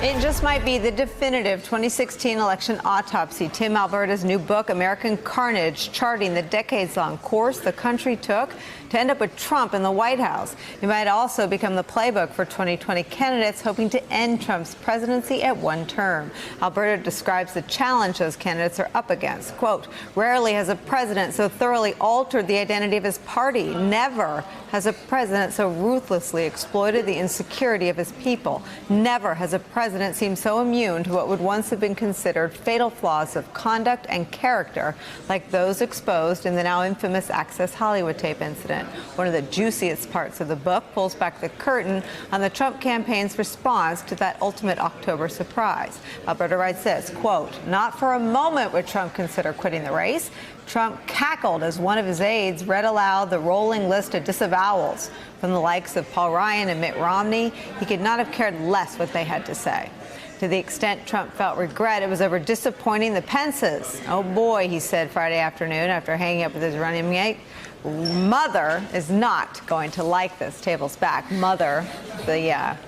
It just might be the definitive 2016 election autopsy. Tim Alberta's new book, American Carnage, charting the decades-long course the country took to end up with Trump in the White House. It might also become the playbook for 2020 candidates hoping to end Trump's presidency at one term. Alberta describes the challenge those candidates are up against. Quote, rarely has a president so thoroughly altered the identity of his party. Never has a president so ruthlessly exploited the insecurity of his people. Never has a president seemed so immune to what would once have been considered fatal flaws of conduct and character, like those exposed in the now infamous Access Hollywood tape incident. One of the juiciest parts of the book pulls back the curtain on the Trump campaign's response to that ultimate October surprise. Alberta writes this, quote, not for a moment would Trump consider quitting the race. Trump cackled as one of his aides read aloud the rolling list of disavowals from the likes of Paul Ryan and Mitt Romney. He could not have cared less what they had to say. To the extent Trump felt regret, it was over disappointing the Pences. Oh boy, he said Friday afternoon after hanging up with his running mate. Mother is not going to like this. Tables back. Mother, the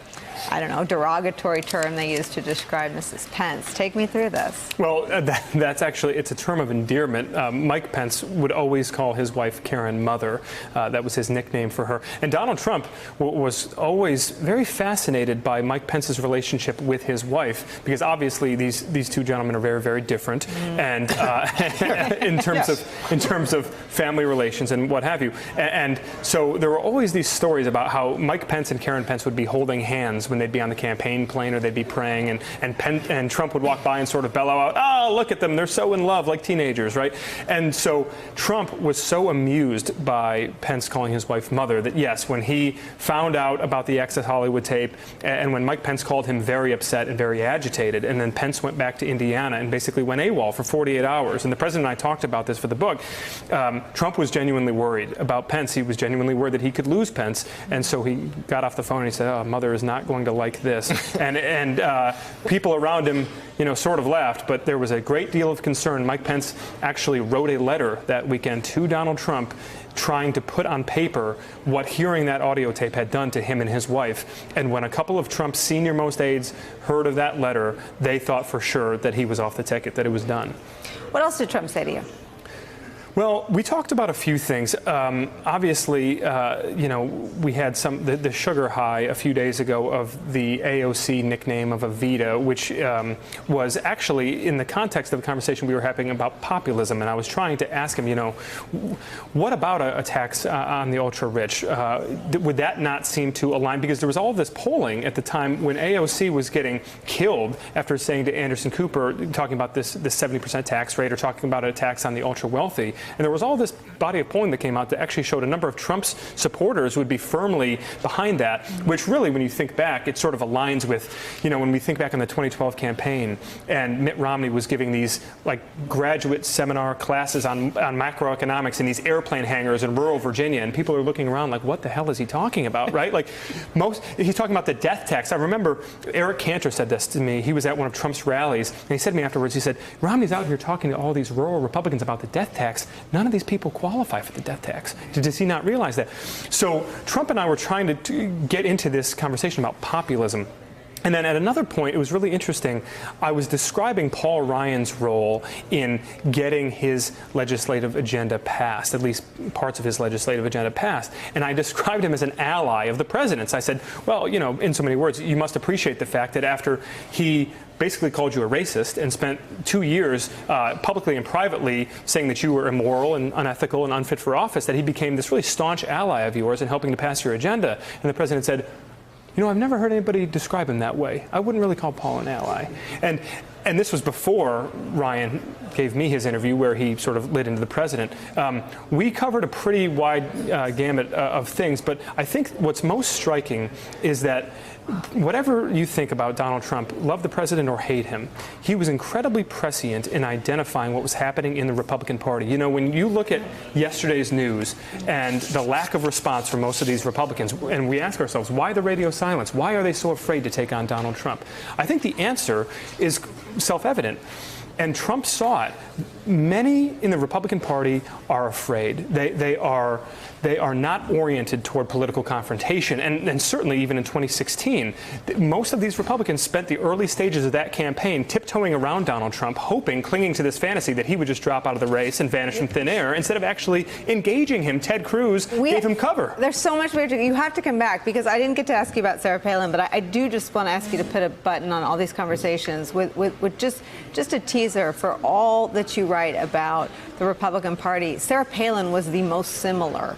I don't know, derogatory term they use to describe Mrs. Pence. Take me through this. Well, that's actually, it's a term of endearment. Mike Pence would always call his wife Karen Mother. That was his nickname for her. And Donald Trump was always very fascinated by Mike Pence's relationship with his wife, because obviously these two gentlemen are very, very different, and in terms of family relations and what have you. And so there were always these stories about how Mike Pence and Karen Pence would be holding hands when they'd be on the campaign plane or they'd be praying, and Trump would walk by and sort of bellow out, oh, look at them, they're so in love, like teenagers, right? And so Trump was so amused by Pence calling his wife Mother that, yes, when he found out about the Access Hollywood tape, and when Mike Pence called him very upset and very agitated, and then Pence went back to Indiana and basically went AWOL for 48 hours, and the president and I talked about this for the book, Trump was genuinely worried about Pence. He was genuinely worried that he could lose Pence, and so he got off the phone and he said, oh, Mother is not going to like this. and people around him, sort of laughed, but there was a great deal of concern. Mike Pence actually wrote a letter that weekend to Donald Trump trying to put on paper what hearing that audio tape had done to him and his wife. And when a couple of Trump's senior-most aides heard of that letter, they thought for sure that he was off the ticket, that it was done. What else did Trump say to you? Well, we talked about a few things. Obviously, we had the sugar high a few days ago of the AOC nickname of Evita, which was actually in the context of the conversation we were having about populism. And I was trying to ask him, what about a tax on the ultra-rich? Would that not seem to align? Because there was all this polling at the time when AOC was getting killed after saying to Anderson Cooper, talking about this 70% tax rate, or talking about a tax on the ultra-wealthy. And there was all this body of polling that came out that actually showed a number of Trump's supporters would be firmly behind that, which really, when you think back, it sort of aligns with, when we think back on the 2012 campaign, and Mitt Romney was giving these graduate seminar classes on macroeconomics in these airplane hangars in rural Virginia, and people are looking around like, what the hell is he talking about, right? He's talking about the death tax. I remember Eric Cantor said this to me. He was at one of Trump's rallies, and he said to me afterwards, he said, Romney's out here talking to all these rural Republicans about the death tax. None of these people qualify for the death tax. Does he not realize that? So Trump and I were trying to get into this conversation about populism. And then at another point, it was really interesting. I was describing Paul Ryan's role in getting his legislative agenda passed, at least parts of his legislative agenda passed. And I described him as an ally of the president's. I said, well, in so many words, you must appreciate the fact that after he basically called you a racist and spent 2 years publicly and privately saying that you were immoral and unethical and unfit for office, that he became this really staunch ally of yours in helping to pass your agenda. And the president said, I've never heard anybody describe him that way. I wouldn't really call Paul an ally. And this was before Ryan gave me his interview where he sort of lit into the president. We covered a pretty wide gamut of things, but I think what's most striking is that whatever you think about Donald Trump, love the president or hate him, he was incredibly prescient in identifying what was happening in the Republican Party. When you look at yesterday's news and the lack of response from most of these Republicans, and we ask ourselves, why the radio silence? Why are they so afraid to take on Donald Trump? I think the answer is self-evident. And Trump saw it. Many in the Republican Party are afraid. They are not oriented toward political confrontation. And certainly even in 2016, most of these Republicans spent the early stages of that campaign tiptoeing around Donald Trump, hoping, clinging to this fantasy that he would just drop out of the race and vanish from thin air, instead of actually engaging him. Ted Cruz gave him cover. There's so much weird. You have to come back, because I didn't get to ask you about Sarah Palin, but I do just want to ask you to put a button on all these conversations with just a teaser for all that you write about the Republican Party. Sarah Palin was the most similar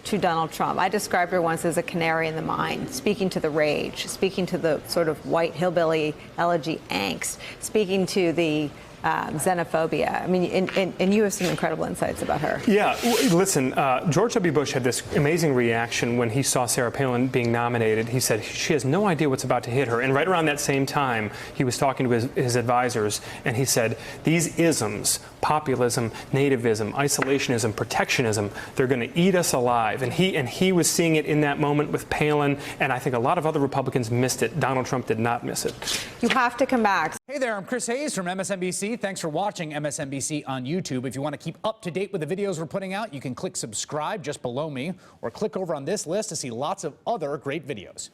to Donald Trump. I described her once as a canary in the mine, speaking to the rage, speaking to the sort of white hillbilly elegy angst, speaking to the xenophobia. I mean, and you have some incredible insights about her. Yeah, listen, George W. Bush had this amazing reaction when he saw Sarah Palin being nominated. He said she has no idea what's about to hit her. And right around that same time, he was talking to his advisors, and he said, these isms, populism, nativism, isolationism, protectionism, they're going to eat us alive. And he was seeing it in that moment with Palin, and I think a lot of other Republicans missed it. Donald Trump did not miss it. You have to come back. Hey there, I'm Chris Hayes from MSNBC. Thanks for watching MSNBC on YouTube. If you want to keep up to date with the videos we're putting out, you can click subscribe just below me, or click over on this list to see lots of other great videos.